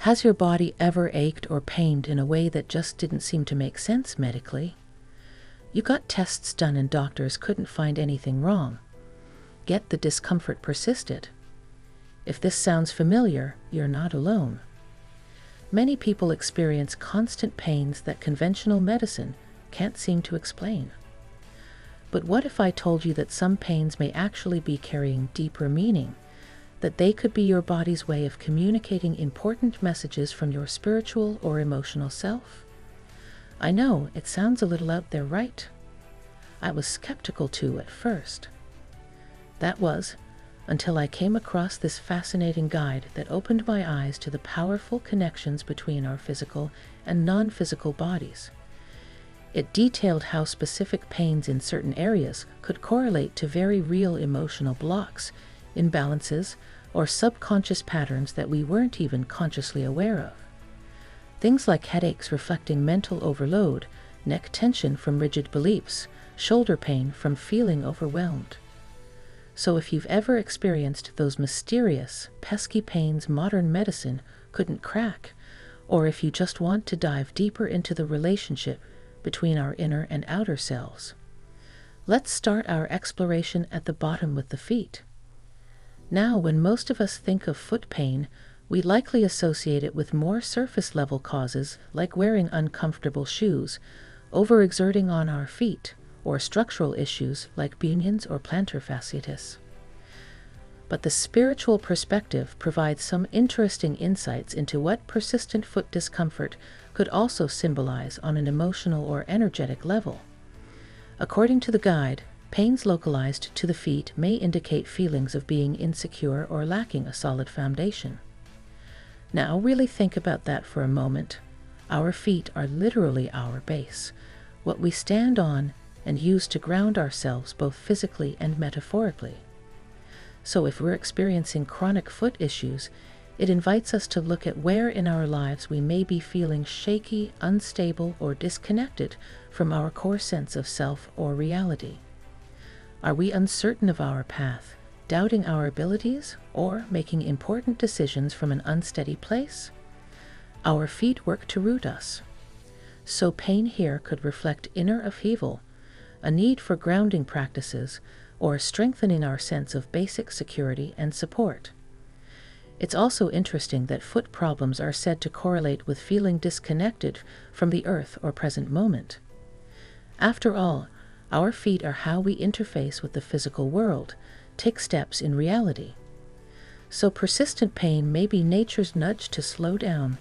Has your body ever ached or pained in a way that just didn't seem to make sense medically? You got tests done and doctors couldn't find anything wrong, yet the discomfort persisted. If this sounds familiar, you're not alone. Many people experience constant pains that conventional medicine can't seem to explain. But what if I told you that some pains may actually be carrying deeper meaning, that they could be your body's way of communicating important messages from your spiritual or emotional self? I know, it sounds a little out there, right? I was skeptical too at first. That was until I came across this fascinating guide that opened my eyes to the powerful connections between our physical and non-physical bodies. It detailed how specific pains in certain areas could correlate to very real emotional blocks, imbalances, or subconscious patterns that we weren't even consciously aware of. Things like headaches reflecting mental overload, neck tension from rigid beliefs, shoulder pain from feeling overwhelmed. So if you've ever experienced those mysterious, pesky pains modern medicine couldn't crack, or if you just want to dive deeper into the relationship between our inner and outer selves, let's start our exploration at the bottom with the feet. Now, when most of us think of foot pain, we likely associate it with more surface-level causes like wearing uncomfortable shoes, overexerting on our feet, or structural issues like bunions or plantar fasciitis. But the spiritual perspective provides some interesting insights into what persistent foot discomfort could also symbolize on an emotional or energetic level. According to the guide, pains localized to the feet may indicate feelings of being insecure or lacking a solid foundation. Now, really think about that for a moment. Our feet are literally our base, what we stand on and use to ground ourselves both physically and metaphorically. So if we're experiencing chronic foot issues, it invites us to look at where in our lives we may be feeling shaky, unstable, or disconnected from our core sense of self or reality. Are we uncertain of our path, doubting our abilities, or making important decisions from an unsteady place? Our feet work to root us. So pain here could reflect inner upheaval, a need for grounding practices, or strengthening our sense of basic security and support. It's also interesting that foot problems are said to correlate with feeling disconnected from the earth or present moment. After all, our feet are how we interface with the physical world, take steps in reality. So persistent pain may be nature's nudge to slow down,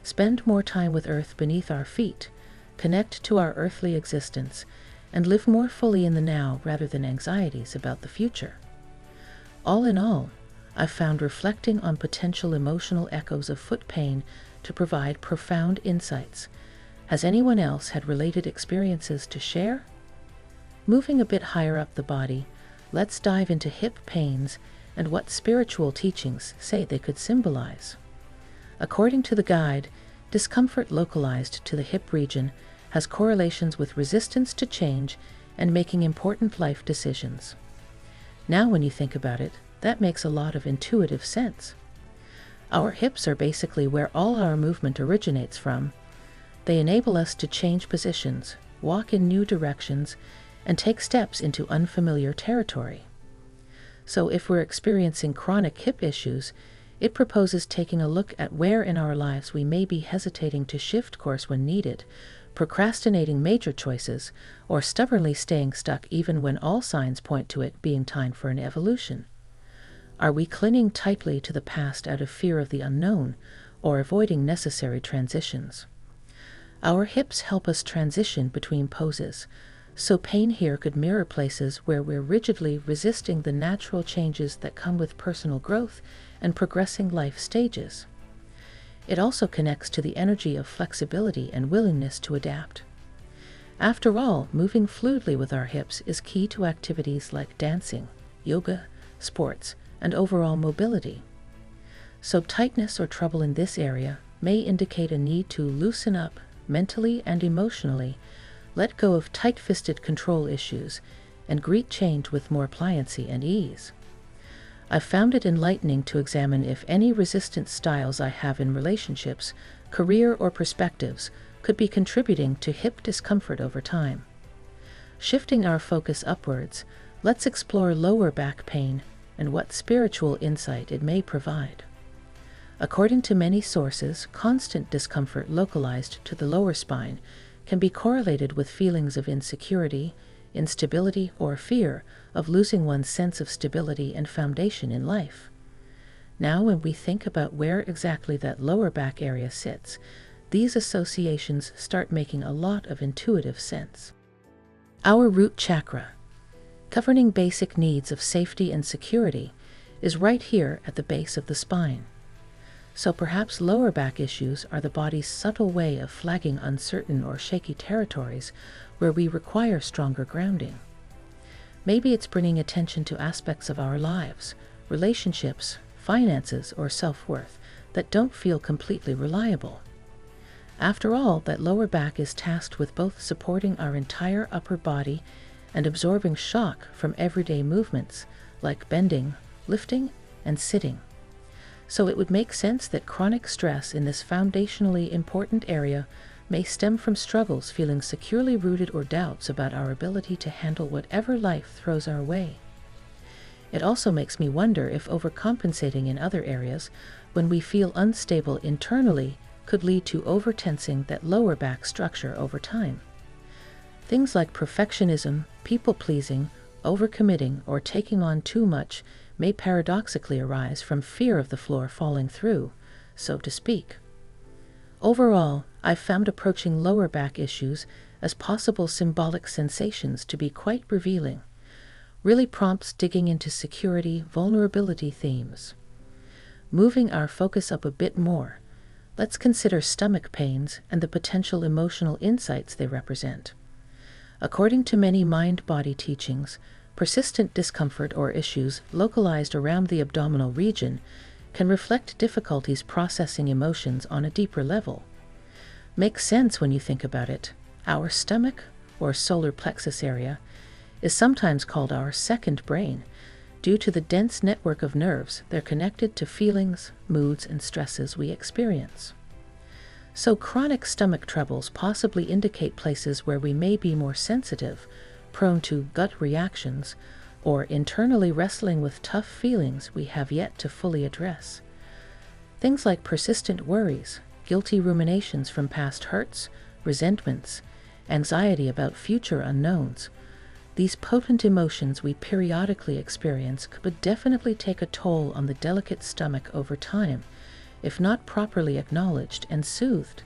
spend more time with earth beneath our feet, connect to our earthly existence, and live more fully in the now rather than anxieties about the future. All in all, I've found reflecting on potential emotional echoes of foot pain to provide profound insights. Has anyone else had related experiences to share? Moving a bit higher up the body, let's dive into hip pains and what spiritual teachings say they could symbolize. According to the guide, discomfort localized to the hip region has correlations with resistance to change and making important life decisions. Now when you think about it, that makes a lot of intuitive sense. Our hips are basically where all our movement originates from. They enable us to change positions, walk in new directions, and take steps into unfamiliar territory. So if we're experiencing chronic hip issues, it proposes taking a look at where in our lives we may be hesitating to shift course when needed, procrastinating major choices, or stubbornly staying stuck even when all signs point to it being time for an evolution. Are we clinging tightly to the past out of fear of the unknown, or avoiding necessary transitions? Our hips help us transition between poses, so pain here could mirror places where we're rigidly resisting the natural changes that come with personal growth and progressing life stages. It also connects to the energy of flexibility and willingness to adapt. After all, moving fluidly with our hips is key to activities like dancing, yoga, sports, and overall mobility. So tightness or trouble in this area may indicate a need to loosen up mentally and emotionally, let go of tight-fisted control issues, and greet change with more pliancy and ease. I've found it enlightening to examine if any resistant styles I have in relationships, career, or perspectives could be contributing to hip discomfort over time. Shifting our focus upwards, let's explore lower back pain and what spiritual insight it may provide. According to many sources, constant discomfort localized to the lower spine can be correlated with feelings of insecurity, instability, or fear of losing one's sense of stability and foundation in life. Now, when we think about where exactly that lower back area sits, these associations start making a lot of intuitive sense. Our root chakra, governing basic needs of safety and security, is right here at the base of the spine. So perhaps lower back issues are the body's subtle way of flagging uncertain or shaky territories where we require stronger grounding. Maybe it's bringing attention to aspects of our lives, relationships, finances, or self-worth that don't feel completely reliable. After all, that lower back is tasked with both supporting our entire upper body and absorbing shock from everyday movements like bending, lifting, and sitting. So it would make sense that chronic stress in this foundationally important area may stem from struggles feeling securely rooted or doubts about our ability to handle whatever life throws our way. It also makes me wonder if overcompensating in other areas, when we feel unstable internally, could lead to overtensing that lower back structure over time. Things like perfectionism, people-pleasing, overcommitting, or taking on too much may paradoxically arise from fear of the floor falling through, so to speak. Overall, I've found approaching lower back issues as possible symbolic sensations to be quite revealing. Really prompts digging into security, vulnerability themes. Moving our focus up a bit more, let's consider stomach pains and the potential emotional insights they represent. According to many mind-body teachings, persistent discomfort or issues localized around the abdominal region can reflect difficulties processing emotions on a deeper level. Makes sense when you think about it. Our stomach, or solar plexus area, is sometimes called our second brain due to the dense network of nerves that are connected to feelings, moods, and stresses we experience. So chronic stomach troubles possibly indicate places where we may be more sensitive, prone to gut reactions, or internally wrestling with tough feelings we have yet to fully address. Things like persistent worries, guilty ruminations from past hurts, resentments, anxiety about future unknowns. These potent emotions we periodically experience could definitely take a toll on the delicate stomach over time, if not properly acknowledged and soothed.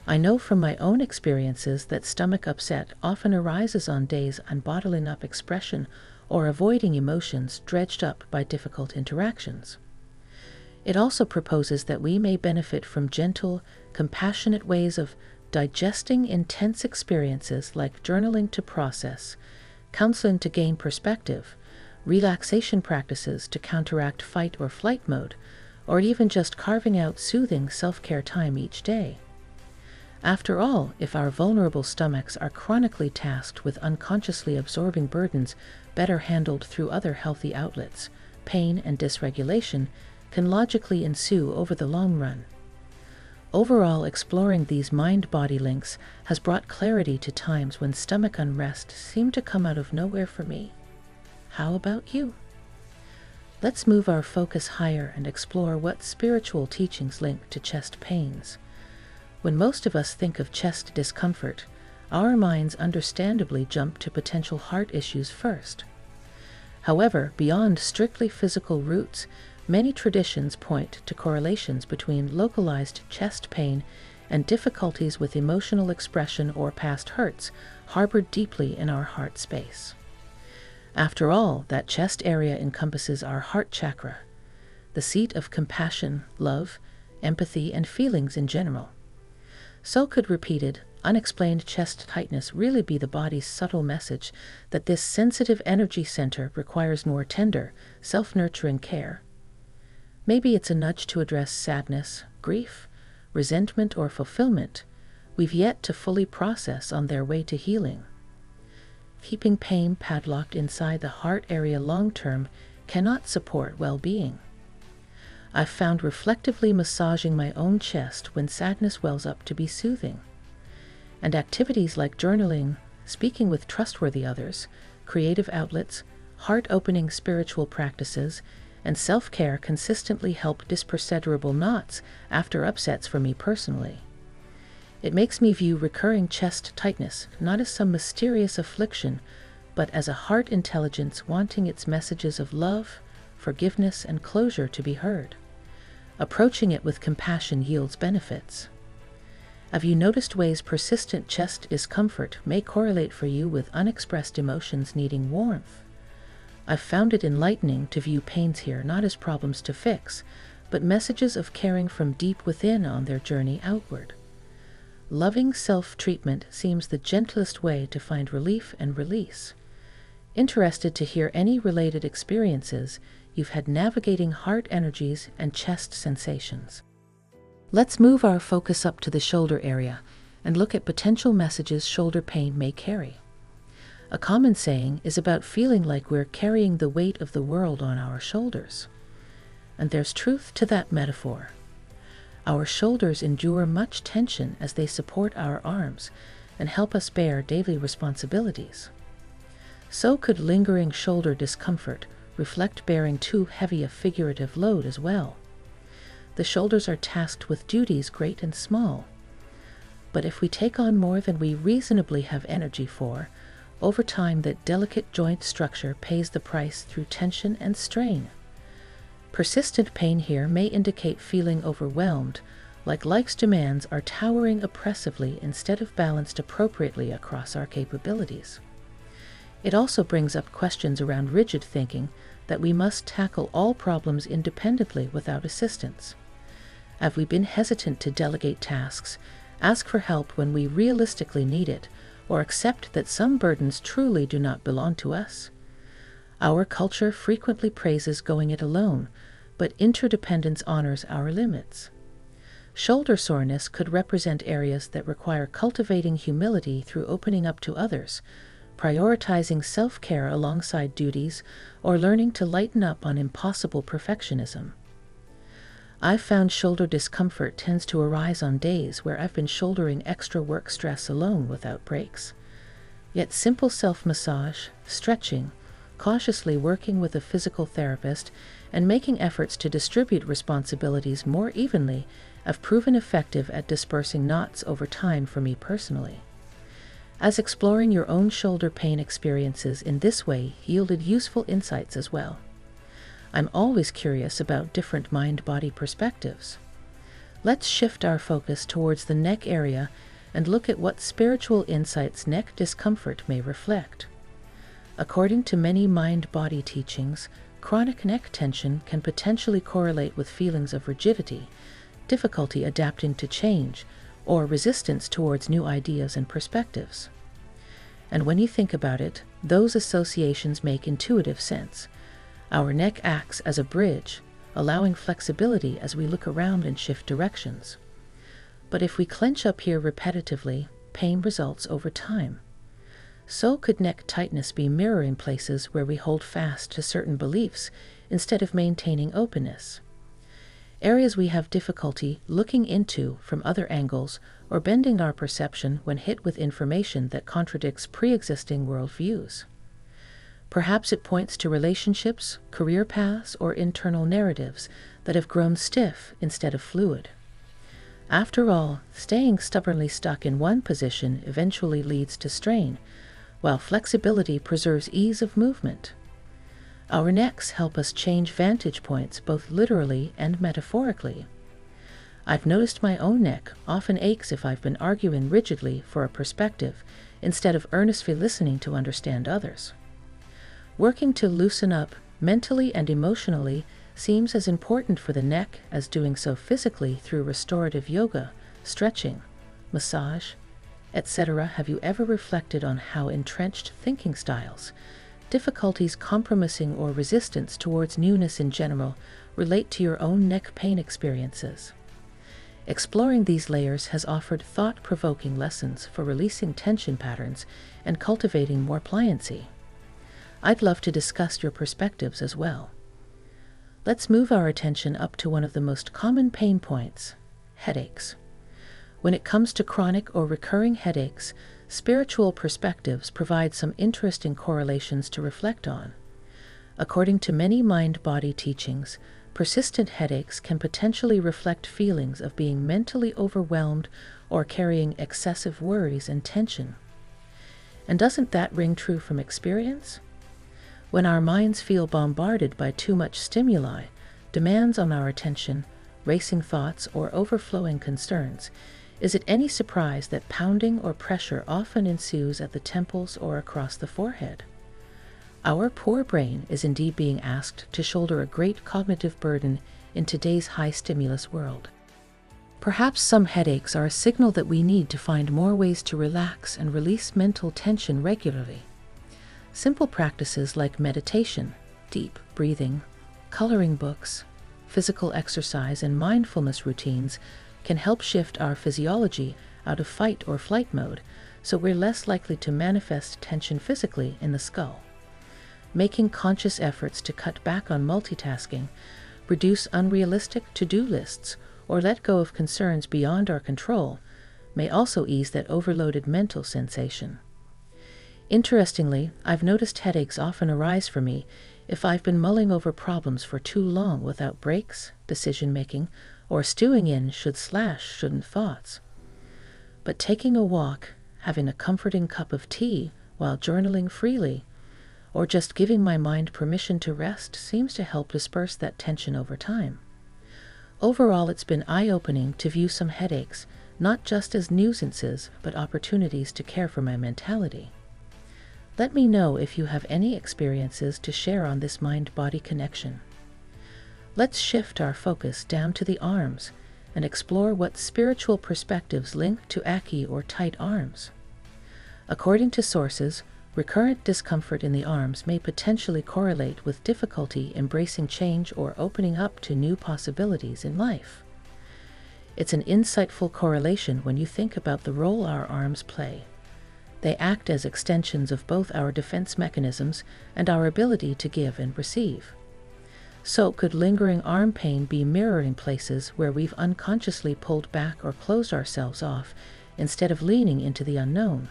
I know from my own experiences that stomach upset often arises on days I'm bottling up expression or avoiding emotions dredged up by difficult interactions. It also proposes that we may benefit from gentle, compassionate ways of digesting intense experiences like journaling to process, counseling to gain perspective, relaxation practices to counteract fight or flight mode, or even just carving out soothing self-care time each day. After all, if our vulnerable stomachs are chronically tasked with unconsciously absorbing burdens better handled through other healthy outlets, pain and dysregulation can logically ensue over the long run. Overall, exploring these mind-body links has brought clarity to times when stomach unrest seemed to come out of nowhere for me. How about you? Let's move our focus higher and explore what spiritual teachings link to chest pains. When most of us think of chest discomfort, our minds understandably jump to potential heart issues first. However, beyond strictly physical roots, many traditions point to correlations between localized chest pain and difficulties with emotional expression or past hurts harbored deeply in our heart space. After all, that chest area encompasses our heart chakra, the seat of compassion, love, empathy, and feelings in general. So could repeated, unexplained chest tightness really be the body's subtle message that this sensitive energy center requires more tender, self-nurturing care? Maybe it's a nudge to address sadness, grief, resentment, or fulfillment we've yet to fully process on their way to healing. Keeping pain padlocked inside the heart area long-term cannot support well-being. I've found reflectively massaging my own chest when sadness wells up to be soothing. And activities like journaling, speaking with trustworthy others, creative outlets, heart-opening spiritual practices, and self-care consistently help dispersedurable knots after upsets for me personally. It makes me view recurring chest tightness not as some mysterious affliction, but as a heart intelligence wanting its messages of love, forgiveness, and closure to be heard. Approaching it with compassion yields benefits. Have you noticed ways persistent chest discomfort may correlate for you with unexpressed emotions needing warmth? I've found it enlightening to view pains here not as problems to fix, but messages of caring from deep within on their journey outward. Loving self-treatment seems the gentlest way to find relief and release. Interested to hear any related experiences you've had navigating heart energies and chest sensations. Let's move our focus up to the shoulder area and look at potential messages shoulder pain may carry. A common saying is about feeling like we're carrying the weight of the world on our shoulders. And there's truth to that metaphor. Our shoulders endure much tension as they support our arms and help us bear daily responsibilities. So could lingering shoulder discomfort reflect bearing too heavy a figurative load as well. The shoulders are tasked with duties great and small. But if we take on more than we reasonably have energy for, over time that delicate joint structure pays the price through tension and strain. Persistent pain here may indicate feeling overwhelmed, like life's demands are towering oppressively instead of balanced appropriately across our capabilities. It also brings up questions around rigid thinking that we must tackle all problems independently without assistance. Have we been hesitant to delegate tasks, ask for help when we realistically need it, or accept that some burdens truly do not belong to us? Our culture frequently praises going it alone, but interdependence honors our limits. Shoulder soreness could represent areas that require cultivating humility through opening up to others, prioritizing self-care alongside duties, or learning to lighten up on impossible perfectionism. I've found shoulder discomfort tends to arise on days where I've been shouldering extra work stress alone without breaks. Yet simple self-massage, stretching, cautiously working with a physical therapist, and making efforts to distribute responsibilities more evenly have proven effective at dispersing knots over time for me personally. As exploring your own shoulder pain experiences in this way yielded useful insights as well. I'm always curious about different mind-body perspectives. Let's shift our focus towards the neck area and look at what spiritual insights neck discomfort may reflect. According to many mind-body teachings, chronic neck tension can potentially correlate with feelings of rigidity, difficulty adapting to change, or resistance towards new ideas and perspectives. And when you think about it, those associations make intuitive sense. Our neck acts as a bridge, allowing flexibility as we look around and shift directions. But if we clench up here repetitively, pain results over time. So could neck tightness be mirroring places where we hold fast to certain beliefs instead of maintaining openness. Areas we have difficulty looking into from other angles or bending our perception when hit with information that contradicts pre-existing worldviews. Perhaps it points to relationships, career paths, or internal narratives that have grown stiff instead of fluid. After all, staying stubbornly stuck in one position eventually leads to strain, while flexibility preserves ease of movement. Our necks help us change vantage points both literally and metaphorically. I've noticed my own neck often aches if I've been arguing rigidly for a perspective instead of earnestly listening to understand others. Working to loosen up mentally and emotionally seems as important for the neck as doing so physically through restorative yoga, stretching, massage, etc. Have you ever reflected on how entrenched thinking styles, difficulties compromising or resistance towards newness in general relate to your own neck pain experiences? Exploring these layers has offered thought-provoking lessons for releasing tension patterns and cultivating more pliancy. I'd love to discuss your perspectives as well. Let's move our attention up to one of the most common pain points: headaches. When it comes to chronic or recurring headaches, spiritual perspectives provide some interesting correlations to reflect on. According to many mind-body teachings, persistent headaches can potentially reflect feelings of being mentally overwhelmed or carrying excessive worries and tension. And doesn't that ring true from experience? When our minds feel bombarded by too much stimuli, demands on our attention, racing thoughts, or overflowing concerns, is it any surprise that pounding or pressure often ensues at the temples or across the forehead? Our poor brain is indeed being asked to shoulder a great cognitive burden in today's high-stimulus world. Perhaps some headaches are a signal that we need to find more ways to relax and release mental tension regularly. Simple practices like meditation, deep breathing, coloring books, physical exercise, and mindfulness routines can help shift our physiology out of fight or flight mode, so we're less likely to manifest tension physically in the skull. Making conscious efforts to cut back on multitasking, reduce unrealistic to-do lists, or let go of concerns beyond our control may also ease that overloaded mental sensation. Interestingly, I've noticed headaches often arise for me if I've been mulling over problems for too long without breaks, decision-making, or stewing in should/shouldn't thoughts. But taking a walk, having a comforting cup of tea while journaling freely, or just giving my mind permission to rest seems to help disperse that tension over time. Overall, it's been eye-opening to view some headaches not just as nuisances, but opportunities to care for my mentality. Let me know if you have any experiences to share on this mind-body connection. Let's shift our focus down to the arms and explore what spiritual perspectives link to achy or tight arms. According to sources, recurrent discomfort in the arms may potentially correlate with difficulty embracing change or opening up to new possibilities in life. It's an insightful correlation when you think about the role our arms play. They act as extensions of both our defense mechanisms and our ability to give and receive. So, could lingering arm pain be mirroring places where we've unconsciously pulled back or closed ourselves off instead of leaning into the unknown?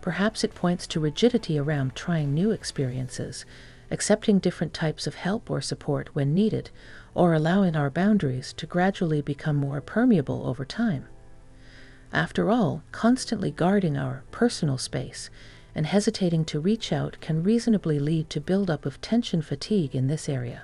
Perhaps it points to rigidity around trying new experiences, accepting different types of help or support when needed, or allowing our boundaries to gradually become more permeable over time. After all, constantly guarding our personal space and hesitating to reach out can reasonably lead to buildup of tension fatigue in this area.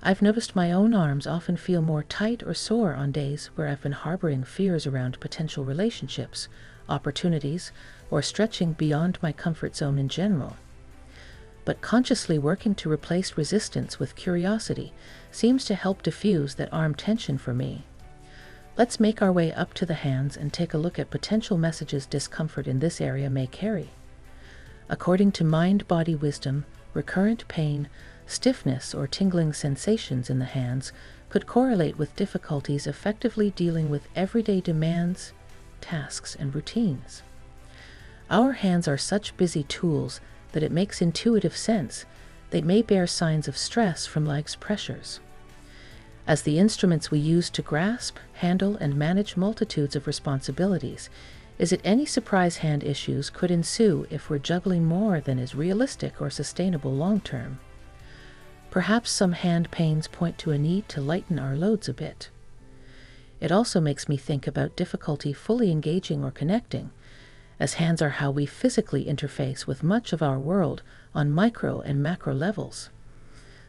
I've noticed my own arms often feel more tight or sore on days where I've been harboring fears around potential relationships, opportunities, or stretching beyond my comfort zone in general. But consciously working to replace resistance with curiosity seems to help diffuse that arm tension for me. Let's make our way up to the hands and take a look at potential messages discomfort in this area may carry. According to mind-body wisdom, recurrent pain, stiffness, or tingling sensations in the hands could correlate with difficulties effectively dealing with everyday demands, tasks, and routines. Our hands are such busy tools that it makes intuitive sense they may bear signs of stress from life's pressures. As the instruments we use to grasp, handle, and manage multitudes of responsibilities, is it any surprise hand issues could ensue if we're juggling more than is realistic or sustainable long-term? Perhaps some hand pains point to a need to lighten our loads a bit. It also makes me think about difficulty fully engaging or connecting, as hands are how we physically interface with much of our world on micro and macro levels.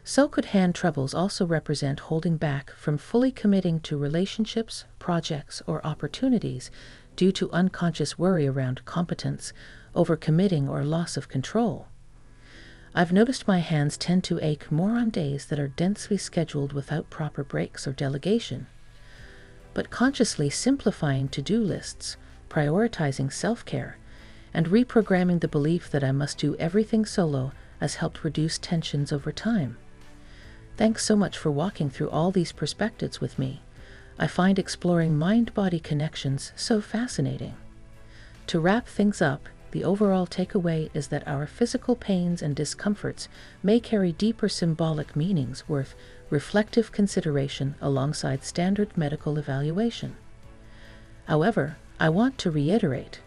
So could hand troubles also represent holding back from fully committing to relationships, projects, or opportunities due to unconscious worry around competence, overcommitting, or loss of control? I've noticed my hands tend to ache more on days that are densely scheduled without proper breaks or delegation. But consciously simplifying to-do lists, prioritizing self-care, and reprogramming the belief that I must do everything solo has helped reduce tensions over time. Thanks so much for walking through all these perspectives with me. I find exploring mind-body connections so fascinating. To wrap things up, the overall takeaway is that our physical pains and discomforts may carry deeper symbolic meanings worth reflective consideration alongside standard medical evaluation. However, I want to reiterate,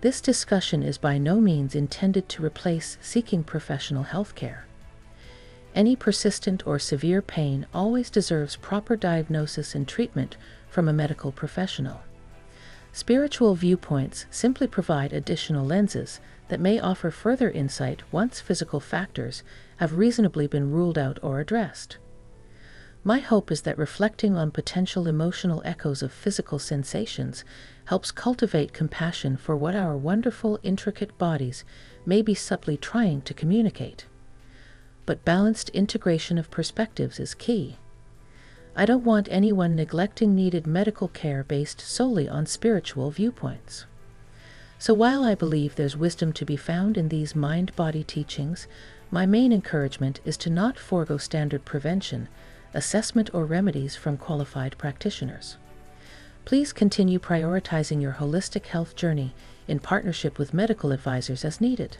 this discussion is by no means intended to replace seeking professional health care. Any persistent or severe pain always deserves proper diagnosis and treatment from a medical professional. Spiritual viewpoints simply provide additional lenses that may offer further insight once physical factors have reasonably been ruled out or addressed. My hope is that reflecting on potential emotional echoes of physical sensations helps cultivate compassion for what our wonderful, intricate bodies may be subtly trying to communicate. But balanced integration of perspectives is key. I don't want anyone neglecting needed medical care based solely on spiritual viewpoints. So while I believe there's wisdom to be found in these mind-body teachings, my main encouragement is to not forego standard prevention, assessment, or remedies from qualified practitioners. Please continue prioritizing your holistic health journey in partnership with medical advisors as needed.